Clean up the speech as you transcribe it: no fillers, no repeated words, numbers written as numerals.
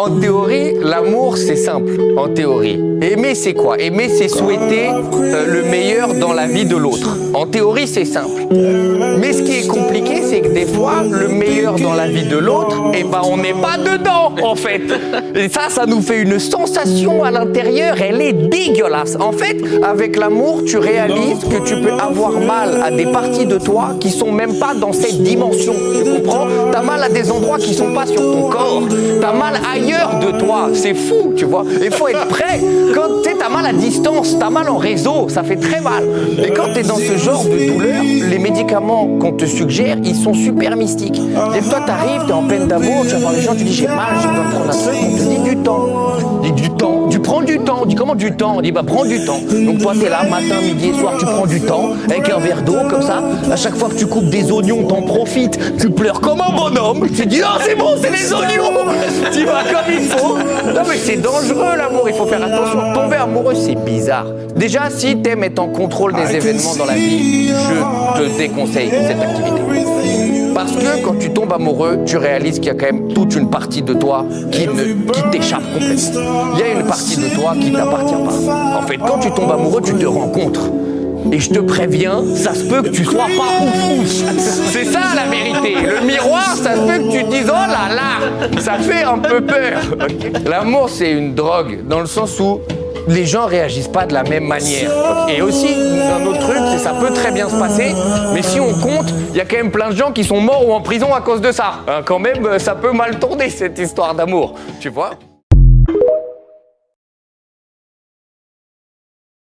En théorie, l'amour, c'est simple, en théorie. Aimer, c'est quoi? Aimer, c'est souhaiter le meilleur dans la vie de l'autre. En théorie, c'est simple. Mais ce qui est compliqué, c'est que des fois, le meilleur dans la vie de l'autre, eh ben, on n'est pas dedans, en fait. Et ça nous fait une sensation à l'intérieur, elle est dégueulasse. En fait, avec l'amour, tu réalises que tu peux avoir mal à des parties de toi qui sont même pas dans cette dimension. Tu comprends? T'as mal à des endroits qui sont pas sur ton corps. T'as mal ailleurs de toi. C'est fou, tu vois. Il faut être prêt. Quand tu sais, t'as mal à distance, t'as mal en réseau, ça fait très mal. Et quand t'es dans ce genre de douleur, les médicaments qu'on te suggère, ils sont super mystiques. Et toi, t'arrives, t'es en peine d'amour, tu vas voir les gens, tu dis j'ai mal, j'ai besoin de prendre un truc, on te dit du temps. Du temps, tu prends du temps. On dit comment du temps? On dit bah prends du temps. Donc toi t'es là, matin, midi et soir, tu prends du temps, avec un verre d'eau comme ça. À chaque fois que tu coupes des oignons, t'en profites, tu pleures comme un bonhomme. Tu dis oh c'est bon, c'est les oignons. Tu vas comme il faut. Non mais c'est dangereux l'amour, il faut faire attention. Tomber amoureux, c'est bizarre. Déjà, si t'aimes être en contrôle des événements dans la vie, je te déconseille cette activité. Parce que quand tu tombes amoureux, tu réalises qu'il y a quand même toute une partie de toi qui t'échappe complètement. Il y a une partie de toi qui t'appartient pas. En fait, quand tu tombes amoureux, tu te rencontres. Et je te préviens, ça se peut que tu sois pas ouf. C'est ça la vérité. Le miroir, ça se peut que tu te dises oh là là, ça fait un peu peur. Okay. L'amour, c'est une drogue dans le sens où les gens réagissent pas de la même manière. Et aussi, un autre truc, c'est ça peut très bien se passer, mais si on compte, il y a quand même plein de gens qui sont morts ou en prison à cause de ça. Quand même, ça peut mal tourner cette histoire d'amour, tu vois.